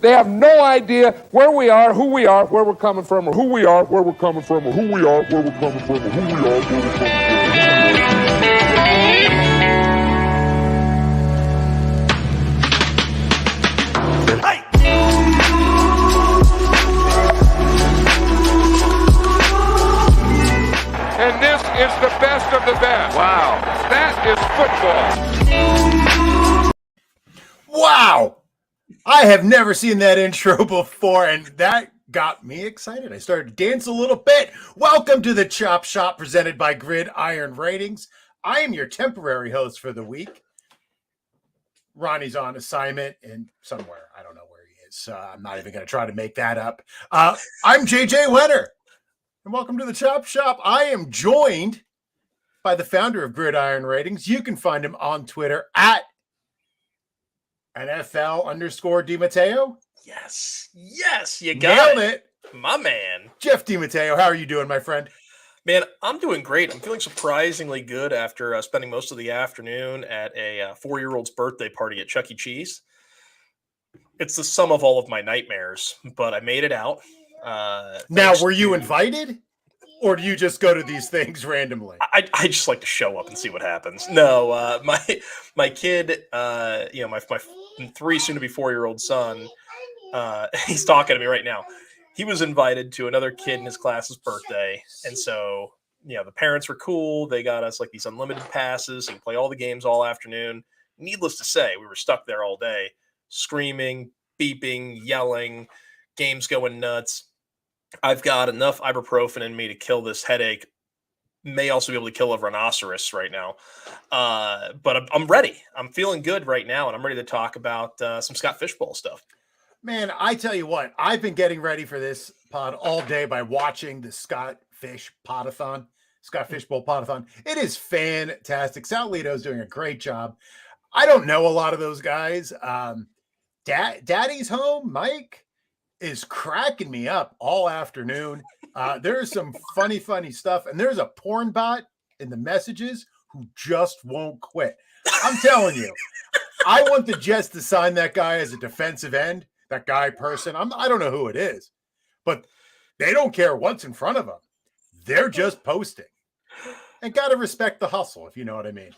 They have no idea where we are, who we are, where we're coming from, or who we are, where we're coming from, or who we are, where we're coming from, or who we are, where we're coming from. And this is the best of the best. Wow. That is football. Wow. I have never seen that intro before, and that got me excited. I started to dance a little bit. Welcome to the Chop Shop presented by Gridiron Ratings. I am your temporary host for the week. Ronnie's on assignment and somewhere. I don't know where he is. I'm not even going to try to make that up. I'm JJ Wenner, and welcome to the Chop Shop. I am joined by the founder of Gridiron Ratings. You can find him on Twitter at NFL _DiMatteo. Yes, you got it. My man. Jeff DiMatteo, how are you doing, my friend? Man, I'm doing great. I'm feeling surprisingly good after spending most of the afternoon at a 4-year-old's birthday party at Chuck E. Cheese. It's the sum of all of my nightmares, but I made it out. Now, were you invited? Or do you just go to these things randomly? I just like to show up and see what happens. No, my kid, my 3 soon to be 4-year-old son, he's talking to me right now. He was invited to another kid in his class's birthday, and so the parents were cool. They got us like these unlimited passes. So you can play all the games all afternoon. Needless to say, we were stuck there all day, screaming, beeping, yelling, games going nuts. I've got enough ibuprofen in me to kill this headache. May also be able to kill a rhinoceros right now. But I'm ready. I'm feeling good right now, and I'm ready to talk about some Scott Fishbowl stuff. Man, I tell you what, I've been getting ready for this pod all day by watching the Scott Fish Podathon, Scott Fishbowl Podathon. It is fantastic. Sal Lito's doing a great job. I don't know a lot of those guys. Daddy's home, Mike, is cracking me up all afternoon. There's some funny stuff, and there's a porn bot in the messages who just won't quit. I'm telling you, I want the Jets to sign that guy as a defensive end, that guy person. I don't know who it is, but they don't care what's in front of them. They're just posting. And got to respect the hustle, if you know what I mean.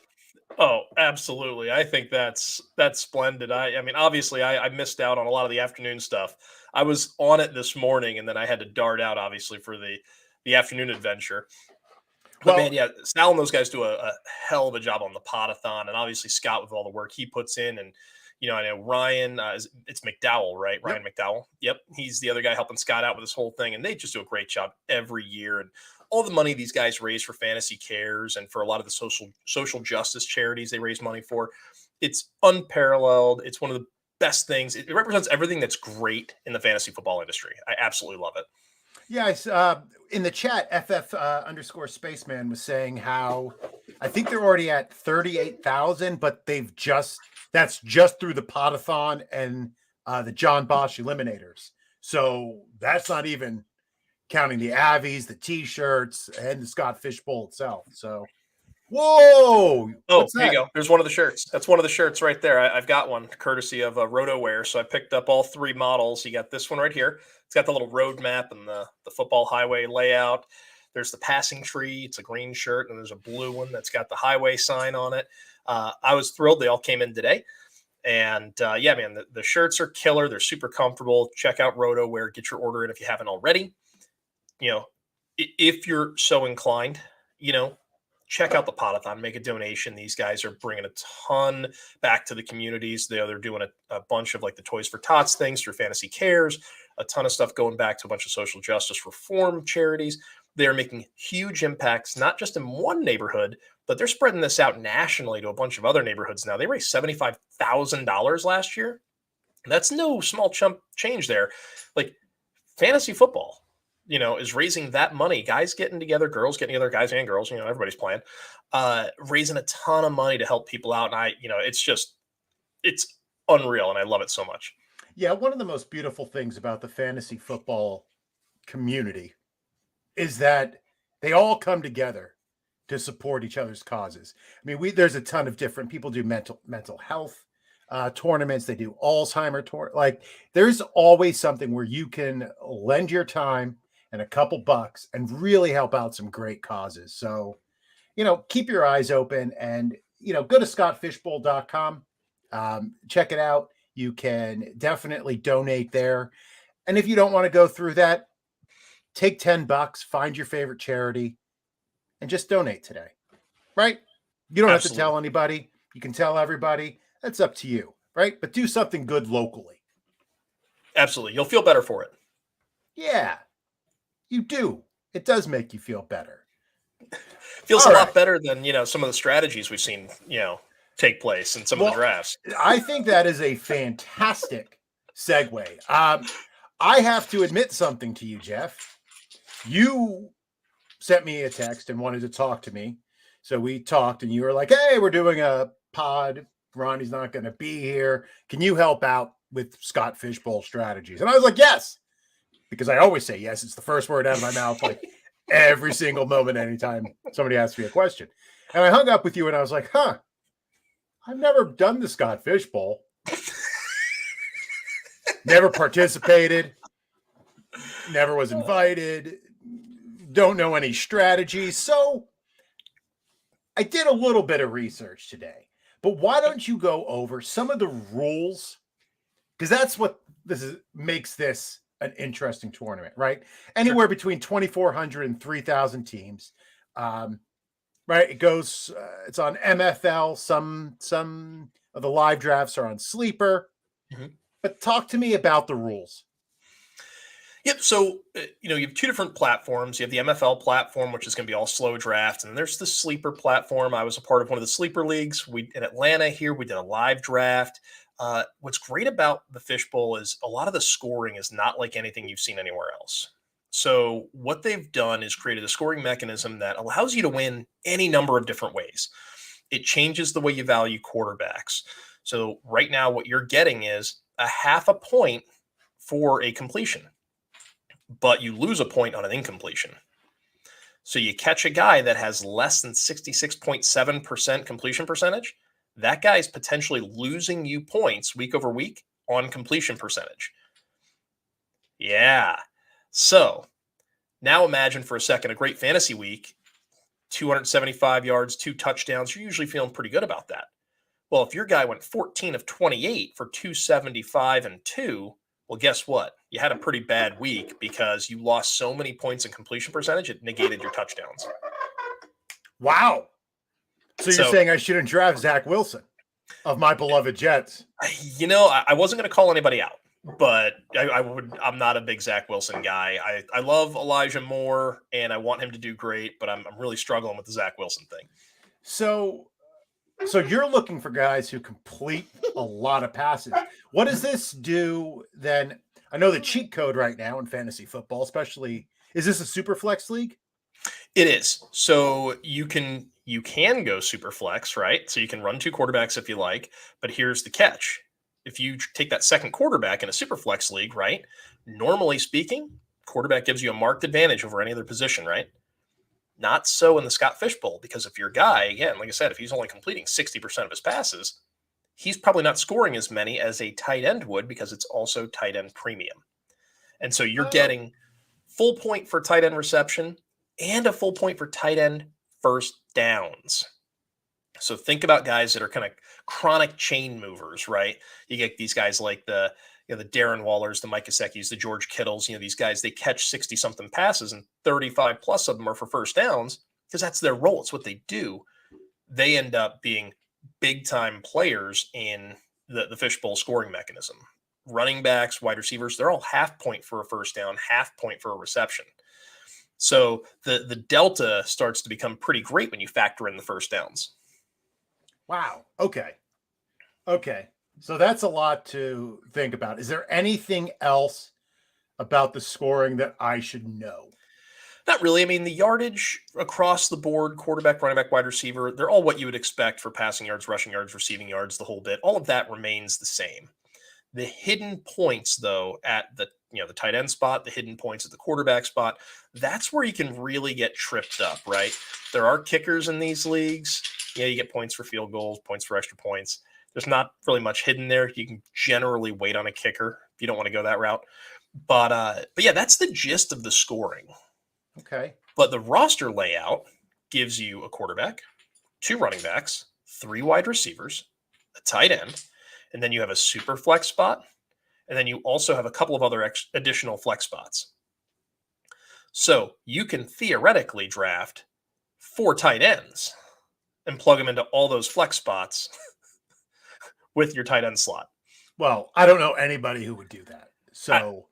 Oh, absolutely. I think that's splendid. I mean, obviously, I missed out on a lot of the afternoon stuff. I was on it this morning, and then I had to dart out, obviously, for the afternoon adventure. But, man, yeah, Sal and those guys do a hell of a job on the Podathon, and obviously Scott with all the work he puts in. And, I know Ryan, it's McDowell, right? Yep. Ryan McDowell. Yep, he's the other guy helping Scott out with this whole thing, and they just do a great job every year. And all the money these guys raise for Fantasy Cares and for a lot of the social justice charities they raise money for, it's unparalleled. It's one of the best things. It represents everything that's great in the fantasy football industry. I absolutely love it. Yeah, in the chat, FF _Spaceman was saying how I think they're already at 38,000, but that's just through the Podathon and the John Bosch Eliminators. So that's not even counting the Avies, the T-shirts, and the Scott Fishbowl itself. So, whoa! Oh, there you go. There's one of the shirts. That's one of the shirts right there. I've got one courtesy of RotoWear. So I picked up all 3 models. You got this one right here. It's got the little road map and the football highway layout. There's the passing tree. It's a green shirt, and there's a blue one that's got the highway sign on it. I was thrilled. They all came in today. And, yeah, man, the shirts are killer. They're super comfortable. Check out RotoWear. Get your order in if you haven't already. If you're so inclined, check out the Podathon, make a donation. These guys are bringing a ton back to the communities. They're doing a bunch of like the Toys for Tots things through Fantasy Cares, a ton of stuff going back to a bunch of social justice reform charities. They're making huge impacts, not just in one neighborhood, but they're spreading this out nationally to a bunch of other neighborhoods now. They raised $75,000 last year. That's no small chump change there. Like fantasy football, is raising that money. Guys getting together, girls getting together, guys and girls, everybody's playing, raising a ton of money to help people out. And it's unreal. And I love it so much. Yeah. One of the most beautiful things about the fantasy football community is that they all come together to support each other's causes. I mean, there's a ton of different people do mental health tournaments. They do Alzheimer tour. Like there's always something where you can lend your time and a couple bucks and really help out some great causes. So, keep your eyes open and, go to scottfishbowl.com. Check it out. You can definitely donate there. And if you don't want to go through that, take $10, find your favorite charity, and just donate today. Right? You don't have to tell anybody. You can tell everybody. That's up to you. Right? But do something good locally. Absolutely. You'll feel better for it. Yeah, you do. It does make you feel better. Feels a lot better than, some of the strategies we've seen, take place in some of the drafts. I think that is a fantastic segue. I have to admit something to you, Jeff. You sent me a text and wanted to talk to me. So we talked and you were like, hey, we're doing a pod. Ronnie's not going to be here. Can you help out with Scott Fishbowl strategies? And I was like, yes, because I always say yes. It's the first word out of my mouth, like every single moment, anytime somebody asks me a question. And I hung up with you and I was like, I've never done the Scott Fishbowl. Never participated. Never was invited. Don't know any strategies. So I did a little bit of research today. But why don't you go over some of the rules? Because that's what makes this an interesting tournament, right? Anywhere between 2,400 and 3,000 teams. Right? It goes, it's on MFL. Some of the live drafts are on Sleeper. Mm-hmm. But talk to me about the rules. Yep. So, you have two different platforms. You have the MFL platform, which is going to be all slow draft. And then there's the Sleeper platform. I was a part of one of the Sleeper leagues. In Atlanta here, we did a live draft. What's great about the Fishbowl is a lot of the scoring is not like anything you've seen anywhere else. So what they've done is created a scoring mechanism that allows you to win any number of different ways. It changes the way you value quarterbacks. So right now what you're getting is a half a point for a completion, but you lose a point on an incompletion. So you catch a guy that has less than 66.7% completion percentage, that guy is potentially losing you points week over week on completion percentage. Yeah. So now imagine for a second a great fantasy week, 275 yards, 2 touchdowns. You're usually feeling pretty good about that. Well, if your guy went 14 of 28 for 275 and 2, well, guess what? You had a pretty bad week because you lost so many points in completion percentage, it negated your touchdowns. Wow. So you're saying I shouldn't draft Zach Wilson of my beloved Jets? I wasn't going to call anybody out, but I'm not a big Zach Wilson guy. I love Elijah Moore, and I want him to do great, but I'm really struggling with the Zach Wilson thing. So you're looking for guys who complete a lot of passes. What does this do then? I know the cheat code right now in fantasy football, especially, is this a super flex league? It is. So you can go super flex, right? So you can run 2 quarterbacks if you like, but here's the catch. If you take that second quarterback in a super flex league, right? Normally speaking, quarterback gives you a marked advantage over any other position, right? Not so in the Scott Fishbowl, because if your guy, again, like I said, if he's only completing 60% of his passes, he's probably not scoring as many as a tight end would because it's also tight end premium. And so you're getting full point for tight end reception and a full point for tight end first downs. So think about guys that are kind of chronic chain movers, right? You get these guys like the Darren Wallers, the Mike Gesicki's, the George Kittles, these guys, they catch 60 something passes and 35 plus of them are for first downs because that's their role. It's what they do. They end up being big time players in the Fishbowl scoring mechanism. Running backs, wide receivers, they're all half point for a first down, half point for a reception. So the delta starts to become pretty great when you factor in the first downs. Wow. Okay. So that's a lot to think about. Is there anything else about the scoring that I should know? Not really. I mean, the yardage across the board, quarterback, running back, wide receiver, they're all what you would expect for passing yards, rushing yards, receiving yards, the whole bit. All of that remains the same. The hidden points, though, at the tight end spot, the hidden points at the quarterback spot, that's where you can really get tripped up, right? There are kickers in these leagues. You get points for field goals, points for extra points. There's not really much hidden there. You can generally wait on a kicker if you don't want to go that route. But yeah, that's the gist of the scoring. Okay. But the roster layout gives you a quarterback, 2 running backs, 3 wide receivers, a tight end, and then you have a super flex spot, and then you also have a couple of other additional flex spots. So you can theoretically draft 4 tight ends and plug them into all those flex spots with your tight end slot. Well, I don't know anybody who would do that. So,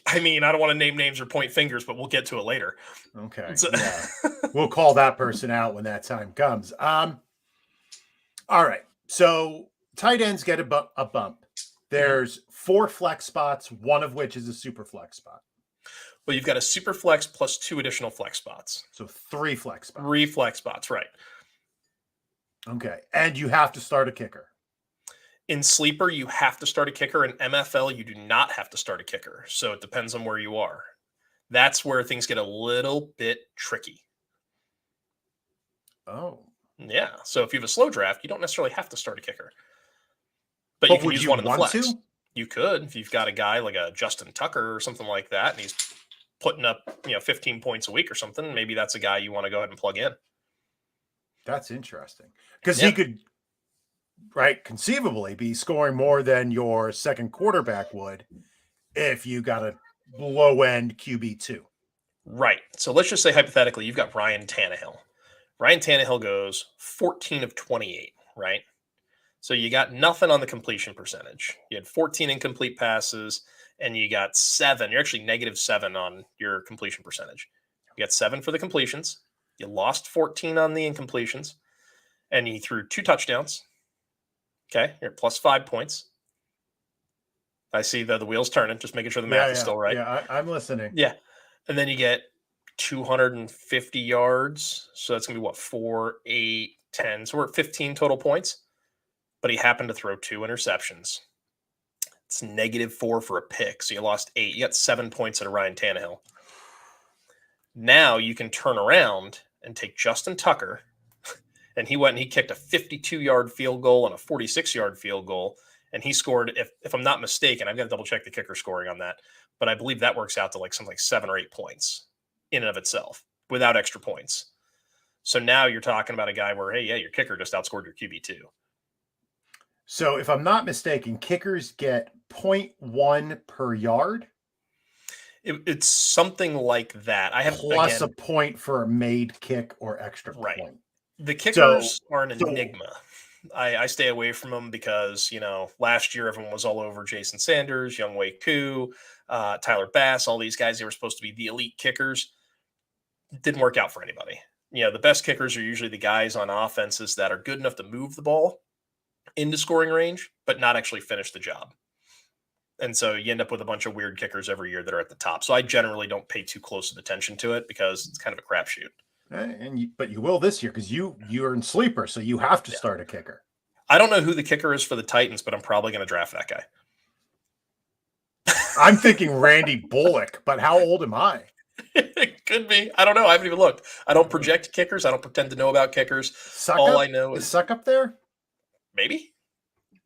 I mean, I don't want to name names or point fingers, but we'll get to it later. okay. So- Yeah. We'll call that person out when that time comes. All right. So tight ends get a bump. There's 4 flex spots, one of which is a super flex spot. Well, you've got a super flex plus 2 additional flex spots. So 3 flex spots. 3 flex spots, right. Okay. And you have to start a kicker. In Sleeper, you have to start a kicker. In MFL, you do not have to start a kicker. So it depends on where you are. That's where things get a little bit tricky. Oh. Yeah. So if you have a slow draft, you don't necessarily have to start a kicker. But you can would use you one in the want flex. to? You could, if you've got a guy like a Justin Tucker or something like that, and he's putting up 15 points a week or something, maybe that's a guy you want to go ahead and plug in. That's interesting. Because Yeah. he could, right, conceivably be scoring more than your second quarterback would if you got a low-end QB2. Right. So let's just say hypothetically, you've got Ryan Tannehill. Ryan Tannehill goes 14 of 28, right? So you got nothing on the completion percentage. You had 14 incomplete passes, and you got 7. You're actually -7 on your completion percentage. You got 7 for the completions. You lost 14 on the incompletions, and you threw 2 touchdowns. Okay, you're at +5 points. I see the wheels turning, just making sure the math is still right. Yeah, I'm listening. Yeah. And then you get 250 yards. So that's going to be what, 4, 8, 10. So we're at 15 total points. But he happened to throw 2 interceptions. It's -4 for a pick. So you lost 8. You got 7 points out of Ryan Tannehill. Now you can turn around and take Justin Tucker. And he went and he kicked a 52-yard field goal and a 46-yard field goal. And he scored, if I'm not mistaken, I've got to double check the kicker scoring on that, but I believe that works out to something like 7 or 8 points in and of itself without extra points. So now you're talking about a guy where, hey, yeah, your kicker just outscored your QB2. So if I'm not mistaken, kickers get 0.1 per yard. It's something like that. I have plus a point for a made kick or extra point. The kickers are an enigma. I stay away from them because, last year everyone was all over Jason Sanders, Younghoe Koo, Tyler Bass, all these guys. They were supposed to be the elite kickers. Didn't work out for anybody. The best kickers are usually the guys on offenses that are good enough to move the ball into scoring range, but not actually finish the job. And so you end up with a bunch of weird kickers every year that are at the top. So I generally don't pay too close of attention to it because it's kind of a crapshoot. But you will this year because you're in Sleeper, so you have to start a kicker. I don't know who the kicker is for the Titans, but I'm probably going to draft that guy. I'm thinking Randy Bullock, but how old am I? It could be. I don't know. I haven't even looked. I don't project kickers. I don't pretend to know about kickers. I know is Suck up there. Maybe.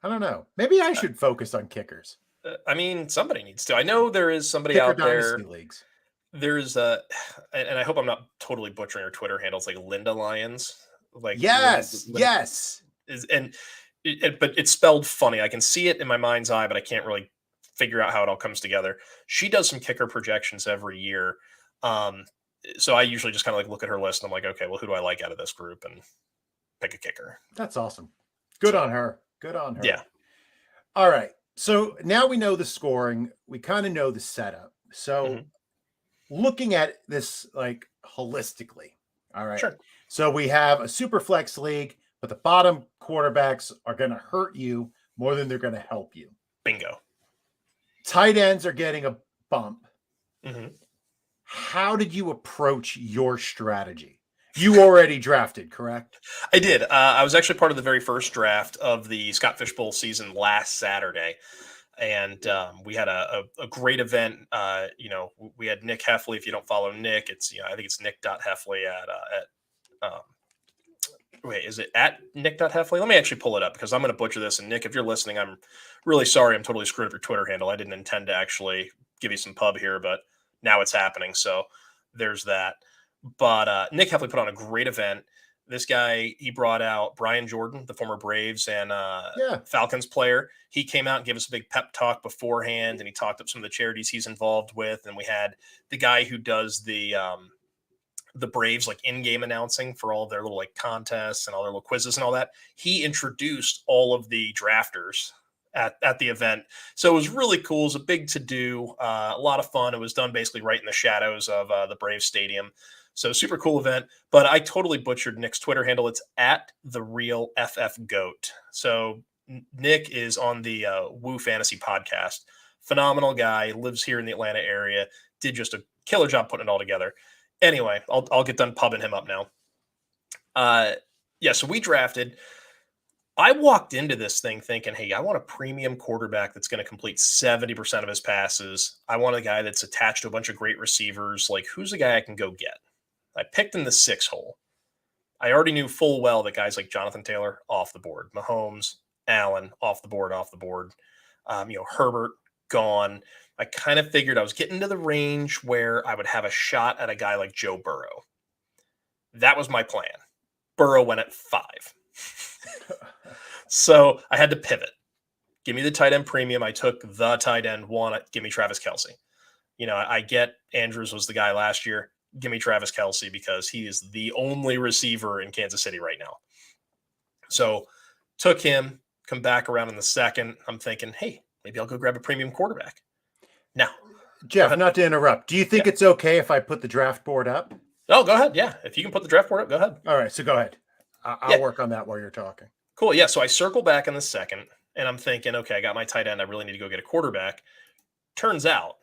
I don't know. Maybe I should focus on kickers. I mean, somebody needs to. I know there is somebody Kicker out there. Leagues. There's and I hope I'm not totally butchering her Twitter handles, like Linda Lyons. Yes. But it's spelled funny. I can see it in my mind's eye, but I can't really figure out how it all comes together. She does some kicker projections every year. So I usually just kind of look at her list and I'm like, okay, well, who do I like out of this group and pick a kicker. That's awesome. Good on her. Yeah. All right. So now we know the scoring. We kind of know the setup. So looking at this holistically. All right. Sure. So we have a super flex league, but the bottom quarterbacks are going to hurt you more than they're going to help you. Bingo. Tight ends are getting a bump. Mm-hmm. How did you approach your strategy? You already drafted, correct? I did. I was actually part of the very first draft of the Scott Fish Bowl season last Saturday. And we had a great event. We had Nick Heffley. If you don't follow Nick, it's I think it's Nick.Heffley at Wait, is it at Nick.Heffley? Let me actually pull it up because I'm going to butcher this. And Nick, if you're listening, I'm really sorry. I'm totally screwing up your Twitter handle. I didn't intend to actually give you some pub here, but now it's happening. So there's that. But Nick Heffley put on a great event. This guy, he brought out Brian Jordan, the former Braves and Falcons player. He came out and gave us a big pep talk beforehand, and he talked up some of the charities he's involved with. And we had the guy who does the Braves like in-game announcing for all of their little like contests and all their little quizzes and all that. He introduced all of the drafters at the event. So it was really cool. It was a big to-do, a lot of fun. It was done basically right in the shadows of the Braves Stadium. So super cool event, but I totally butchered Nick's Twitter handle. It's at the real FF Goat. So Nick is on the Woo Fantasy podcast. Phenomenal guy, lives here in the Atlanta area, did just a killer job putting it all together. Anyway, I'll get done pubbing him up now. So we drafted. I walked into this thing thinking, hey, I want a premium quarterback that's going to complete 70% of his passes. I want a guy that's attached to a bunch of great receivers. Like, who's the guy I can go get? I picked in the 6 hole. I already knew full well that guys like Jonathan Taylor, off the board. Mahomes, Allen, off the board. Herbert, gone. I kind of figured I was getting to the range where I would have a shot at a guy like Joe Burrow. That was my plan. Burrow went at 5. So I had to pivot. Give me the tight end premium. I took the tight end one. Give me Travis Kelce. I get Andrews was the guy last year. Give me Travis Kelce because he is the only receiver in Kansas City right now. So took him, come back around in the second. I'm thinking, hey, maybe I'll go grab a premium quarterback. Now, Jeff, not to interrupt. Do you think it's okay if I put the draft board up? Oh, go ahead. Yeah. If you can put the draft board up, go ahead. All right. So go ahead. I'll work on that while you're talking. Cool. Yeah. So I circle back in the second and I'm thinking, okay, I got my tight end. I really need to go get a quarterback. Turns out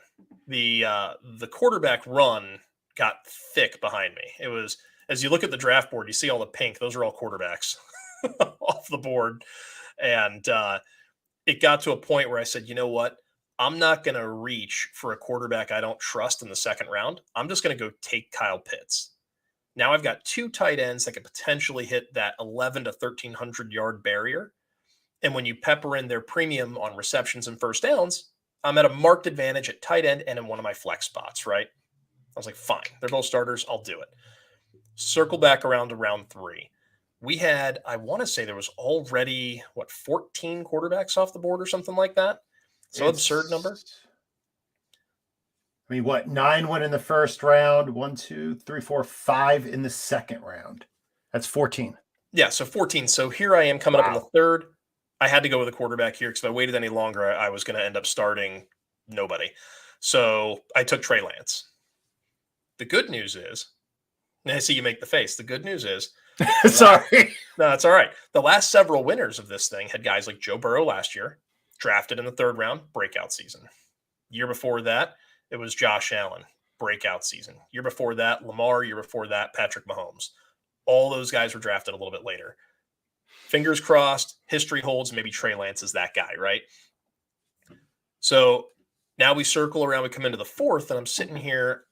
the quarterback run got thick behind me. It was, as you look at the draft board, you see all the pink. Those are all quarterbacks off the board. And it got to a point where I said, you know what? I'm not going to reach for a quarterback I don't trust in the second round. I'm just going to go take Kyle Pitts. Now I've got 2 tight ends that could potentially hit that 11 to 1,300 yard barrier. And when you pepper in their premium on receptions and first downs, I'm at a marked advantage at tight end and in one of my flex spots, right? I was like, fine, they're both starters. I'll do it. Circle back around to round 3. We had, I want to say there was already, 14 quarterbacks off the board or something like that? So absurd number. I mean, 9 went in the first round, 1, 2, 3, 4, 5 in the second round. That's 14. Yeah, so 14. So here I am coming up in the third. I had to go with a quarterback here because if I waited any longer, I was going to end up starting nobody. So I took Trey Lance. The good news is, and I see you make the face. The good news is, sorry. No, that's all right. The last several winners of this thing had guys like Joe Burrow last year, drafted in the 3rd round, breakout season. Year before that, it was Josh Allen, breakout season. Year before that, Lamar. Year before that, Patrick Mahomes. All those guys were drafted a little bit later. Fingers crossed, history holds, maybe Trey Lance is that guy, right? So now we circle around, we come into the 4th, and I'm sitting here.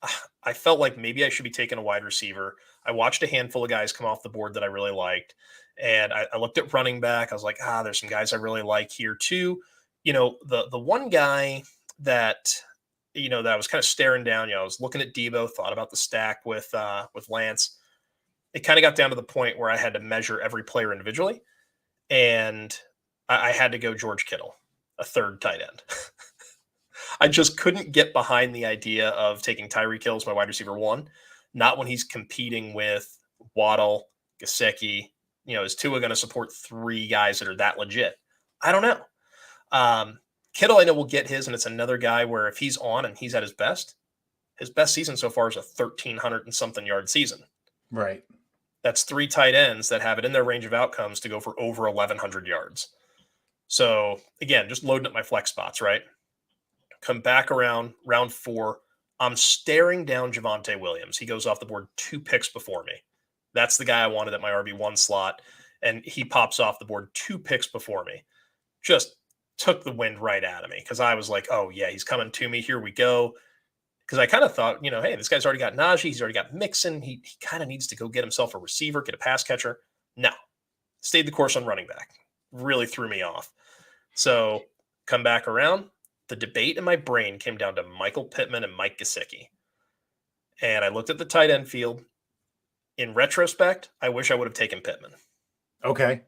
I felt like maybe I should be taking a wide receiver. I watched a handful of guys come off the board that I really liked. And I looked at running back. I was like, there's some guys I really like here too. The one guy that, that I was kind of staring down, I was looking at Debo, thought about the stack with Lance. It kind of got down to the point where I had to measure every player individually. And I had to go George Kittle, a 3rd tight end. I just couldn't get behind the idea of taking Tyreek Hill as my wide receiver 1, not when he's competing with Waddle, Gesicki. Is Tua going to support 3 guys that are that legit? I don't know. Kittle, I know will get his, and it's another guy where if he's on and he's at his best season so far is a 1,300 and something yard season. Right. That's 3 tight ends that have it in their range of outcomes to go for over 1,100 yards. So again, just loading up my flex spots, right? Come back around round 4. I'm staring down Javonte Williams. He goes off the board 2 picks before me. That's the guy I wanted at my RB1 slot. And he pops off the board 2 picks before me. Just took the wind right out of me because I was like, oh, yeah, he's coming to me. Here we go. Because I kind of thought, hey, this guy's already got Najee. He's already got Mixon. He kind of needs to go get himself a receiver, get a pass catcher. No, stayed the course on running back. Really threw me off. So come back around. The debate in my brain came down to Michael Pittman and Mike Gesicki. And I looked at the tight end field. In retrospect, I wish I would have taken Pittman. Okay.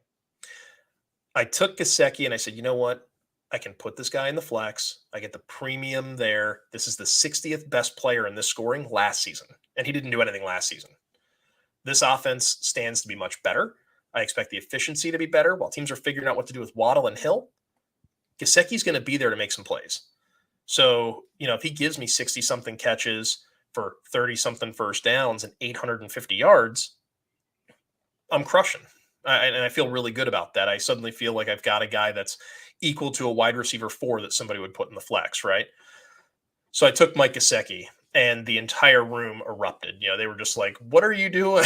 I took Gesicki and I said, you know what? I can put this guy in the flex. I get the premium there. This is the 60th best player in this scoring last season. And he didn't do anything last season. This offense stands to be much better. I expect the efficiency to be better while teams are figuring out what to do with Waddle and Hill. Gesicki's going to be there to make some plays. So, if he gives me 60-something catches for 30-something first downs and 850 yards, I'm crushing. And I feel really good about that. I suddenly feel like I've got a guy that's equal to a wide receiver 4 that somebody would put in the flex, right? So I took Mike Gesicki, and the entire room erupted. They were just like, what are you doing?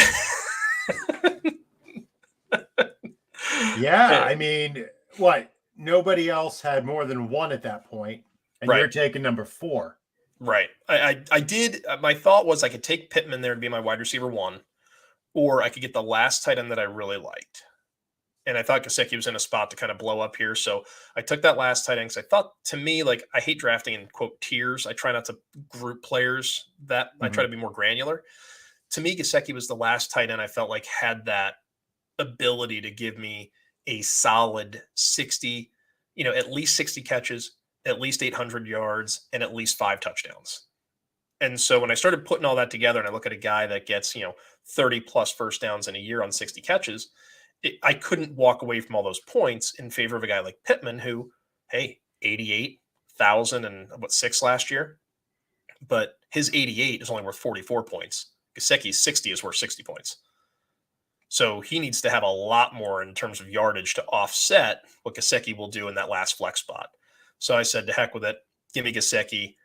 Yeah, I mean, what? Nobody else had more than one at that point, and Right. You're taking number 4. Right. I did. My thought was I could take Pittman there to be my wide receiver 1, or I could get the last tight end that I really liked. And I thought Gesicki was in a spot to kind of blow up here. So I took that last tight end because I thought, to me, like, I hate drafting in, quote, tiers. I try not to group players that I try to be more granular. To me, Gesicki was the last tight end I felt like had that ability to give me a solid 60, at least 60 catches, at least 800 yards, and at least 5 touchdowns. And so when I started putting all that together and I look at a guy that gets, 30 plus first downs in a year on 60 catches, I couldn't walk away from all those points in favor of a guy like Pittman, who, hey, 88,000 and 6 last year, but his 88 is only worth 44 points. Gesicki's 60 is worth 60 points. So he needs to have a lot more in terms of yardage to offset what Gesicki will do in that last flex spot. So I said, to heck with it. Give me Gesicki.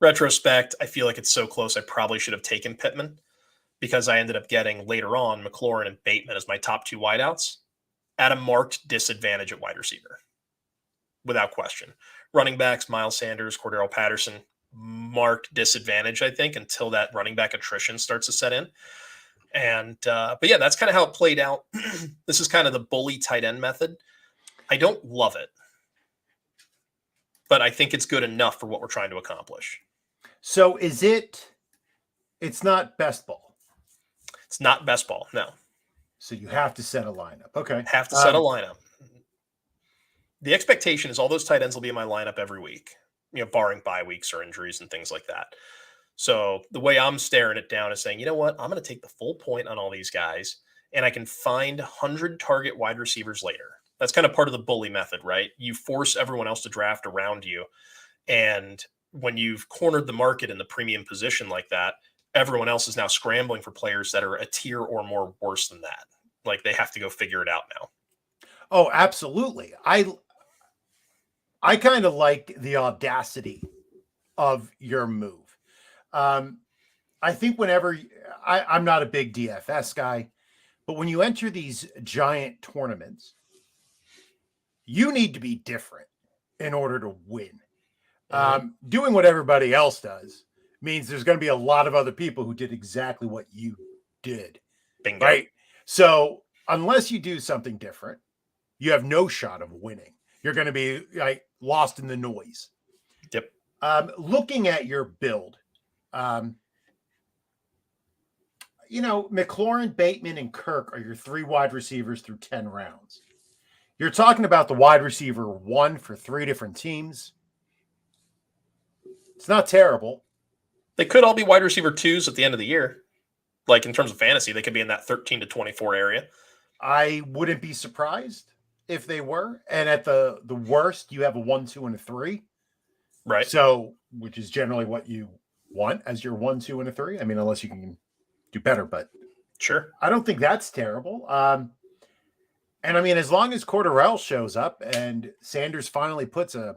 Retrospect, I feel like it's so close. I probably should have taken Pittman because I ended up getting later on McLaurin and Bateman as my top 2 wideouts at a marked disadvantage at wide receiver, without question. Running backs, Miles Sanders, Cordero Patterson, marked disadvantage, I think, until that running back attrition starts to set in. And, but yeah, that's kind of how it played out. This is kind of the bully tight end method. I don't love it, but I think it's good enough for what we're trying to accomplish. So it's not best ball. It's not best ball. No. So you have to set a lineup. Okay. Have to set a lineup. The expectation is all those tight ends will be in my lineup every week, barring bye weeks or injuries and things like that. So the way I'm staring it down is saying, you know what? I'm going to take the full point on all these guys, and I can find 100 target wide receivers later. That's kind of part of the bully method, right? You force everyone else to draft around you. And when you've cornered the market in the premium position like that, everyone else is now scrambling for players that are a tier or more worse than that. Like, they have to go figure it out now. Oh, absolutely. I kind of like the audacity of your move. I think whenever I'm not a big DFS guy, but when you enter these giant tournaments, you need to be different in order to win. Doing what everybody else does means there's going to be a lot of other people who did exactly what you did. Bingo. Right? So unless you do something different, you have no shot of winning. You're going to be like lost in the noise. Yep. Looking at your build, McLaurin, Bateman, and Kirk are your 3 wide receivers through 10 rounds. You're talking about the wide receiver 1 for 3 different teams. It's not terrible. They could all be wide receiver 2s at the end of the year. Like, in terms of fantasy, they could be in that 13 to 24 area. I wouldn't be surprised if they were. And at the worst, you have a 1, 2, and a 3. Right. So, which is generally what you want as your 1, 2, and a 3. I mean, unless you can do better, but sure. I don't think that's terrible. And I mean, as long as Cordarrelle shows up and Sanders finally puts a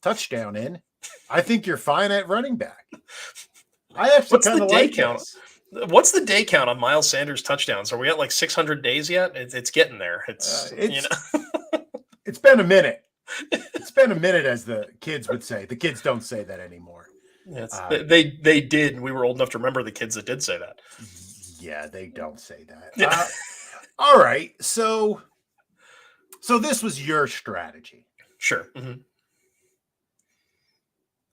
touchdown in, I think you're fine at running back. I actually kind of like count? this. What's the day count on Miles Sanders touchdowns? Are we at like 600 days yet? It's getting there. It's been a minute. It's been a minute, as the kids would say. The kids don't say that anymore. They did. We were old enough to remember the kids that did say that. Yeah, they don't say that. All right. So this was your strategy. Sure.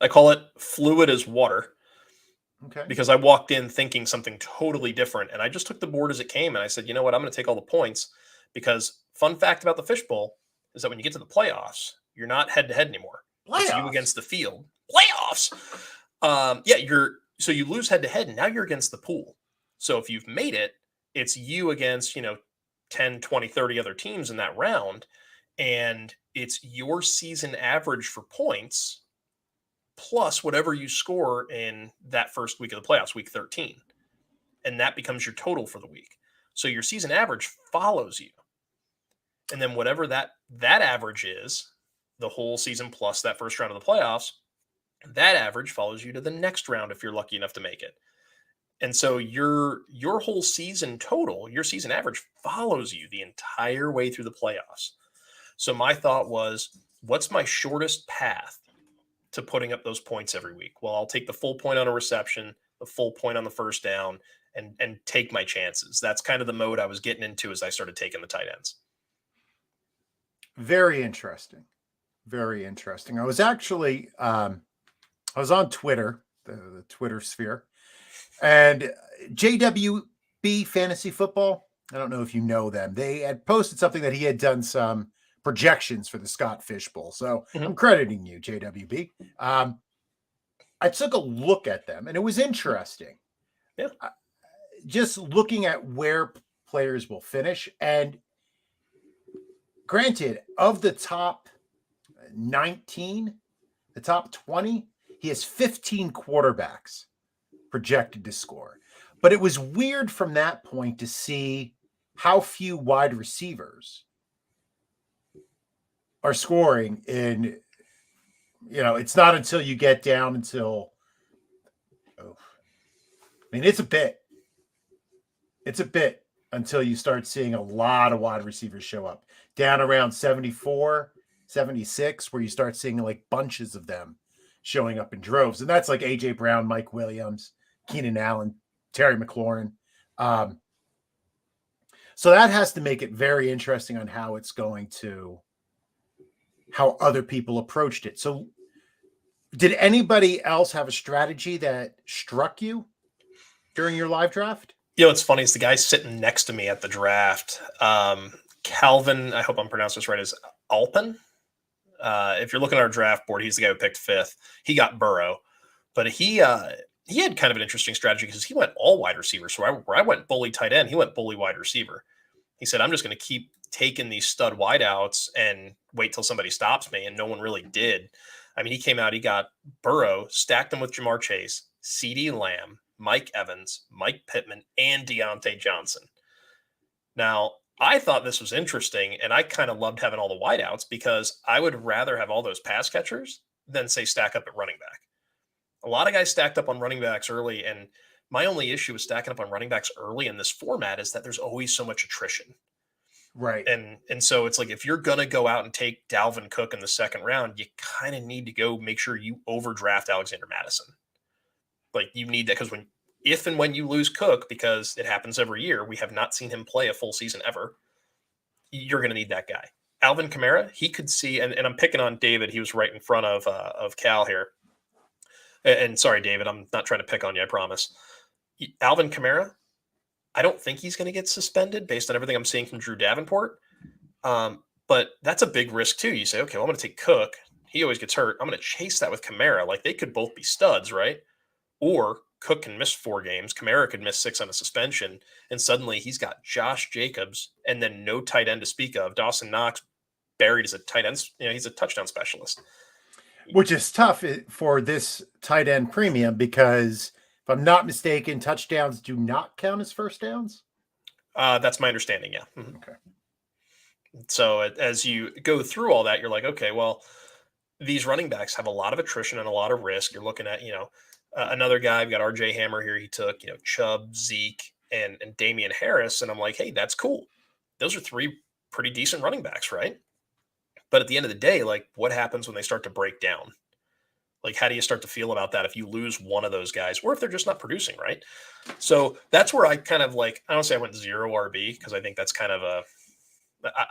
I call it fluid as water Okay. because I walked in thinking something totally different, and I just took the board as it came, and I said, you know what, I'm going to take all the points because fun fact about the fishbowl is that when you get to the playoffs, you're not head to head anymore. It's you Playoffs? against the field. Playoffs. So you lose head to head, and now you're against the pool. So if you've made it, it's you against 10, 20, 30 other teams in that round, and it's your season average for points plus whatever you score in that first week of the playoffs, week 13. And that becomes your total for the week. So your season average follows you. And then whatever that average is, the whole season plus that first round of the playoffs, that average follows you to the next round if you're lucky enough to make it. And so your whole season total, your season average follows you the entire way through the playoffs. So my thought was, what's my shortest path to putting up those points every week? Well, I'll take the full point on a reception, the full point on the first down, and take my chances. That's kind of the mode I was getting into as I started taking the tight ends. Very interesting. Very interesting. I was actually I was on Twitter, the Twitter sphere, and JWB Fantasy Football. I don't know if you know them. They had posted something that he had done some projections for the Scott Fish Bowl. So I'm crediting you, JWB. I took a look at them, and it was interesting. Yeah. Just looking at where players will finish. And granted, of the top 19, the top 20, he has 15 quarterbacks projected to score. But it was weird from that point to see how few wide receivers are scoring in, it's not until you get down until, it's a bit until you start seeing a lot of wide receivers show up down around 74, 76, where you start seeing like bunches of them showing up in droves. And that's like AJ Brown, Mike Williams, Keenan Allen, Terry McLaurin. So that has to make it very interesting on how other people approached it. So did anybody else have a strategy that struck you during your live draft? What's funny is the guy sitting next to me at the draft, Calvin, I hope I'm pronouncing this right, is Alpin. If you're looking at our draft board, he's the guy who picked 5th. He got Burrow, but he had kind of an interesting strategy because he went all wide receiver. So where I went bully tight end, he went bully wide receiver. He said, I'm just going to keep taking these stud wideouts and wait till somebody stops me. And no one really did. I mean, he came out, he got Burrow, stacked him with Jamar Chase, CeeDee Lamb, Mike Evans, Mike Pittman, and Deontay Johnson. Now, I thought this was interesting, and I kind of loved having all the wideouts because I would rather have all those pass catchers than, say, stack up at running back. A lot of guys stacked up on running backs early, and my only issue with stacking up on running backs early in this format is that there's always so much attrition. Right. And so it's like, if you're going to go out and take Dalvin Cook in the second round, you kind of need to go make sure you overdraft Alexander Madison. Like, you need that, because if and when you lose Cook, because it happens every year, we have not seen him play a full season ever, you're going to need that guy. Alvin Kamara, he could see, and I'm picking on David. He was right in front of Cal here. And sorry, David, I'm not trying to pick on you, I promise. Alvin Kamara, I don't think he's going to get suspended based on everything I'm seeing from Drew Davenport. But that's a big risk too. You say, okay, well, I'm going to take Cook. He always gets hurt. I'm going to chase that with Kamara. Like, they could both be studs, right? Or Cook can miss 4 games. Kamara could miss 6 on a suspension. And suddenly he's got Josh Jacobs and then no tight end to speak of. Dawson Knox buried as a tight end. He's a touchdown specialist. Which is tough for this tight end premium because, if I'm not mistaken, touchdowns do not count as first downs. That's my understanding. Yeah. Mm-hmm. Okay. So as you go through all that, you're like, okay, well, these running backs have a lot of attrition and a lot of risk. You're looking at, another guy. We've got RJ Hammer here. He took, Chubb, Zeke, and Damian Harris. And I'm like, hey, that's cool. Those are 3 pretty decent running backs, right? But at the end of the day, like, what happens when they start to break down? Like, how do you start to feel about that if you lose one of those guys, or if they're just not producing, right? So that's where I kind of like, I don't say I went 0 RB because I think that's kind of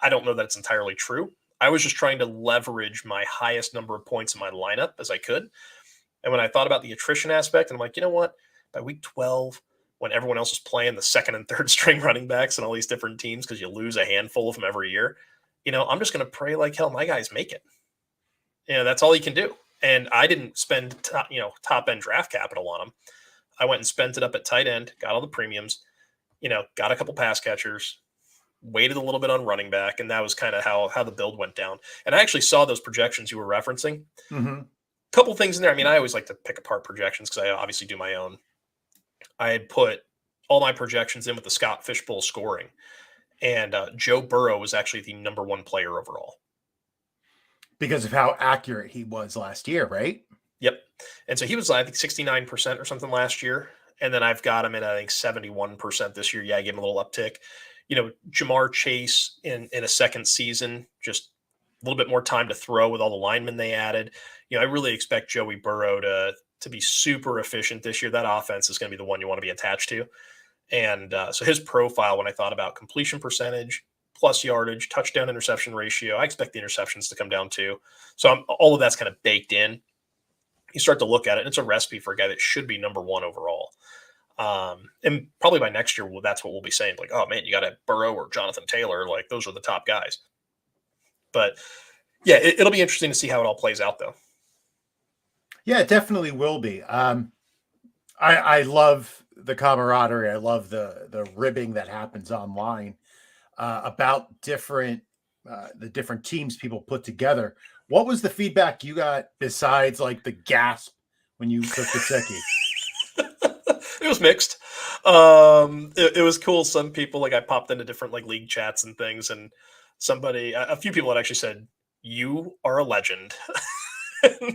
I don't know that it's entirely true. I was just trying to leverage my highest number of points in my lineup as I could. And when I thought about the attrition aspect, I'm like, you know what? By week 12, when everyone else is playing the second and third string running backs and all these different teams, because you lose a handful of them every year, I'm just going to pray like hell my guys make it. That's all you can do. And I didn't spend top end draft capital on them. I went and spent it up at tight end, got all the premiums, got a couple pass catchers, waited a little bit on running back, and that was kind of how the build went down. And I actually saw those projections you were referencing. Mm-hmm. Couple things in there. I mean, I always like to pick apart projections because I obviously do my own. I had put all my projections in with the Scott Fishbowl scoring, and Joe Burrow was actually the number one player overall. Because of how accurate he was last year, right? Yep. And so he was, I think, 69% or something last year. And then I've got him at, I think, 71% this year. Yeah, I gave him a little uptick. Jamar Chase in a second season, just a little bit more time to throw with all the linemen they added. I really expect Joey Burrow to be super efficient this year. That offense is going to be the one you want to be attached to. And so his profile, when I thought about completion percentage, plus yardage, touchdown interception ratio, I expect the interceptions to come down too. So all of that's kind of baked in. You start to look at it, and it's a recipe for a guy that should be number one overall. And probably by next year, that's what we'll be saying. Like, oh man, you got a Burrow or Jonathan Taylor. Like, those are the top guys. But yeah, it'll be interesting to see how it all plays out, though. Yeah, it definitely will be. I love the camaraderie. I love the ribbing that happens online about the different teams people put together. What was the feedback you got besides like the gasp when you took Gesicki? It was mixed. It was cool. Some people, like, I popped into different like league chats and things, and a few people had actually said, "You are a legend."